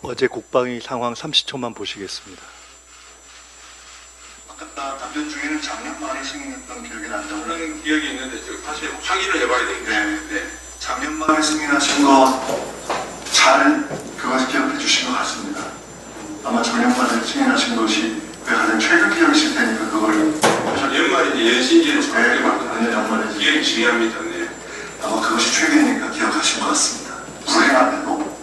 어제 국방위 상황 30초만 보시겠습니다. 아까 답변 중에는 작년 말에 승인했던 기억이 난다고. 그런 기억이 있는데 다시 확인을 해봐야 되겠네요. 네. 작년 말에 승인하신 거 잘 그것을 기억해 주신 것 같습니다. 아마 작년 말에 승인하신 것이 가장 최근 기억이실 테니까 그걸 연말인지 연신지는 정확히 작년 연말에 기억이 중요합니다. 네. 아마 그것이 최근이니까 기억하신 것 같습니다. 불행하게도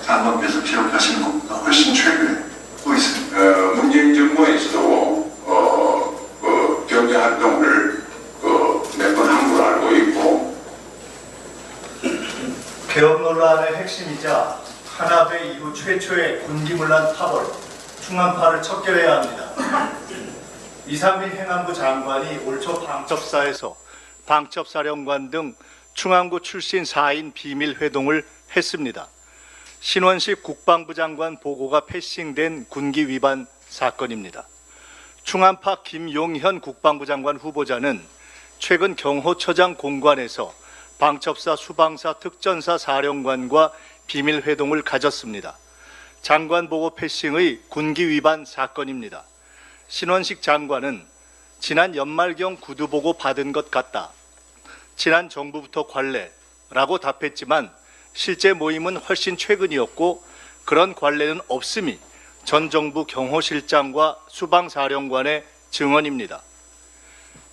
장관께서 기억하시는 것보다 훨씬 최근에 또 있습니다. 문재인 정부에서도 경제 활동을 몇 번 한 걸로 알고 있고. 개업 논란의 핵심이자 하나회 이후 최초의 군기문란 파벌, 충암파를 척결해야 합니다. 이상민 행안부 장관이 올 초 방첩사에서 방첩사령관 등 충암구 출신 4인 비밀 회동을 했습니다. 신원식 국방부 장관 보고가 패싱된 군기 위반 사건입니다. 충암파 김용현 국방부 장관 후보자는 최근 경호처장 공관에서 방첩사 수방사 특전사 사령관과 비밀 회동을 가졌습니다. 장관 보고 패싱의 군기 위반 사건입니다. 신원식 장관은 지난 연말경 구두 보고 받은 것 같다. 지난 정부부터 관례라고 답했지만 실제 모임은 훨씬 최근이었고 그런 관례는 없음이 전 정부 경호실장과 수방사령관의 증언입니다.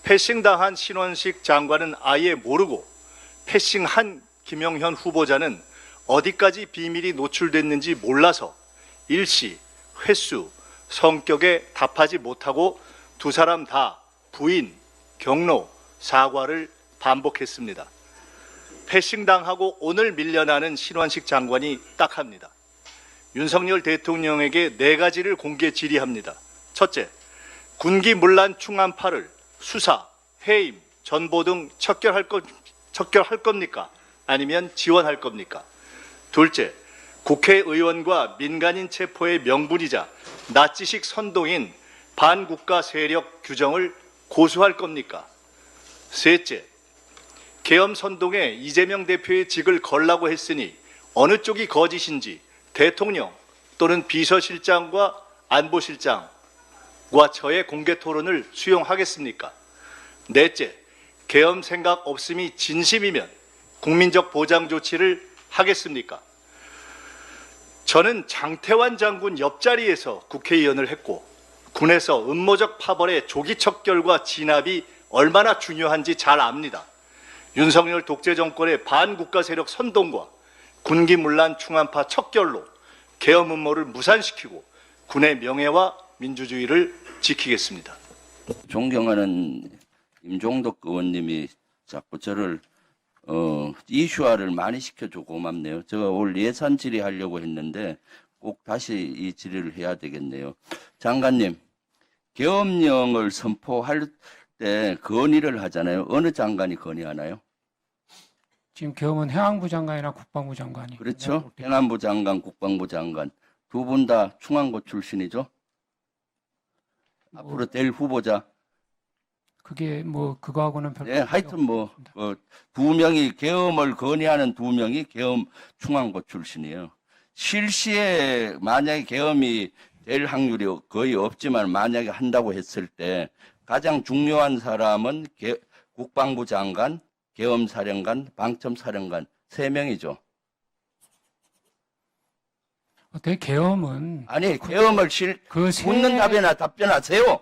패싱당한 신원식 장관은 아예 모르고 패싱한 김용현 후보자는 어디까지 비밀이 노출됐는지 몰라서 일시, 횟수, 성격에 답하지 못하고 두 사람 다 부인, 경로, 사과를 반복했습니다. 패싱당하고 오늘 밀려나는 신원식 장관이 딱합니다. 윤석열 대통령에게 4가지를 공개 질의합니다. 첫째, 군기문란 충암파를 수사, 해임, 전보 등 척결할 겁니까? 아니면 지원할 겁니까? 둘째, 국회의원과 민간인 체포의 명분이자 나치식 선동인 반국가 세력 규정을 고수할 겁니까? 셋째, 계엄 선동에 이재명 대표의 직을 걸라고 했으니 어느 쪽이 거짓인지 대통령 또는 비서실장과 안보실장과 저의 공개 토론을 수용하겠습니까? 넷째, 계엄 생각 없음이 진심이면 국민적 보장 조치를 하겠습니까? 저는 장태환 장군 옆자리에서 국회의원을 했고 군에서 음모적 파벌의 조기 척결과 진압이 얼마나 중요한지 잘 압니다. 윤석열 독재 정권의 반국가 세력 선동과 군기문란 충암파 척결로 계엄 음모를 무산시키고 군의 명예와 민주주의를 지키겠습니다. 존경하는 임종덕 의원님이 자꾸 저를 이슈화를 많이 시켜줘 고맙네요. 제가 올 예산 질의하려고 했는데 꼭 다시 이 질의를 해야 되겠네요. 장관님, 계엄령을 선포할 때 건의를 하잖아요. 어느 장관이 건의하나요? 지금 계엄은 행안부 장관이나 국방부 장관이. 그렇죠. 행안부 장관, 국방부 장관 두 분 다 충암고 출신이죠. 앞으로 될 후보자. 그게 뭐 그거하고는 별로. 네, 하여튼 두 명이 계엄을 건의하는 두 명이 계엄 충암고 출신이에요. 실시에 만약에 계엄이 될 확률이 거의 없지만 만약에 한다고 했을 때 가장 중요한 사람은 국방부 장관, 계엄사령관, 방첩사령관 3명이죠. 어떻게 계엄은 아니 계엄을 묻는 답이나 답변하세요.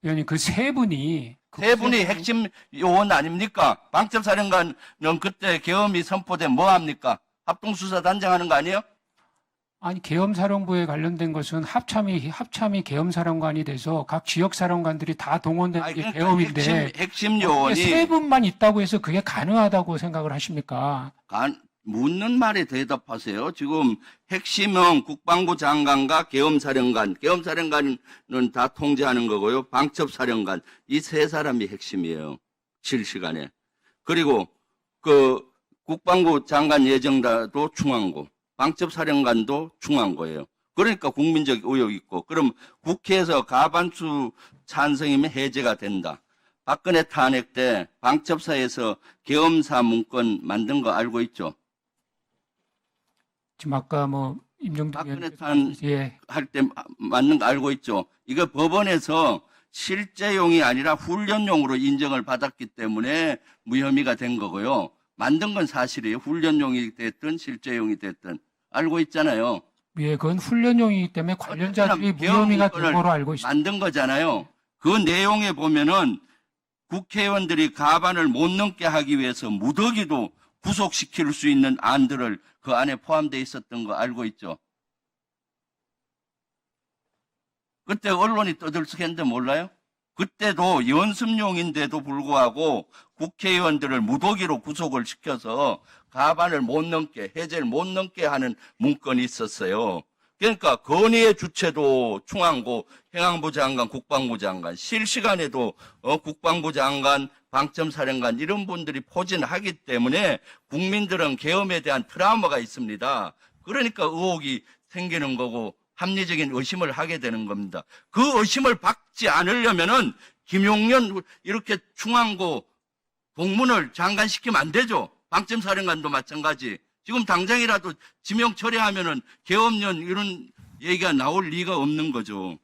의원님 그 세 분이 세 분이 핵심 요원 아닙니까? 방첩사령관은 그때 계엄이 선포돼 뭐 합니까? 합동수사 단장하는 거 아니에요? 아니 계엄사령부에 관련된 것은 합참이 계엄사령관이 돼서 각 지역사령관들이 다 동원되는 게 계엄인데 핵심 요원이 세 분만 있다고 해서 그게 가능하다고 생각을 하십니까? 묻는 말에 대답하세요. 지금 핵심은 국방부 장관과 계엄사령관은 다 통제하는 거고요. 방첩사령관 이 세 사람이 핵심이에요. 실시간에. 그리고 그 국방부 장관 예정자도 충암고 방첩사령관도 충암고예요. 그러니까 국민적 의혹이 있고 그럼 국회에서 과반수 찬성이면 해제가 된다. 박근혜 탄핵 때 방첩사에서 계엄사 문건 만든 거 알고 있죠? 지금 아까 뭐 임정동 박근혜 의원께서 예. 할 때 맞는 거 알고 있죠. 이거 법원에서 실제용이 아니라 훈련용으로 인정을 받았기 때문에 무혐의가 된 거고요. 만든 건 사실이에요. 훈련용이 됐든 실제용이 됐든 알고 있잖아요. 예, 그건 훈련용이기 때문에 관련자들이 무혐의가 된 거로 알고 있습니다. 만든 거잖아요. 그 내용에 보면은 국회의원들이 가반을 못 넘게 하기 위해서 무더기도 구속시킬 수 있는 안들을 그 안에 포함되어 있었던 거 알고 있죠. 그때 언론이 떠들썩했는데 몰라요? 그때도 연습용인데도 불구하고 국회의원들을 무더기로 구속을 시켜서 가반을 못 넘게, 해제를 못 넘게 하는 문건이 있었어요. 그러니까 건의의 주체도 충안고, 행안부 장관, 국방부 장관, 실시간에도 국방부 장관, 방점사령관 이런 분들이 포진하기 때문에 국민들은 계엄에 대한 트라우마가 있습니다. 그러니까 의혹이 생기는 거고 합리적인 의심을 하게 되는 겁니다. 그 의심을 받지 않으려면은 김용년 이렇게 충안고 동문을 장관시키면 안 되죠. 방점사령관도 마찬가지. 지금 당장이라도 지명 처리하면은 계엄령 이런 얘기가 나올 리가 없는 거죠.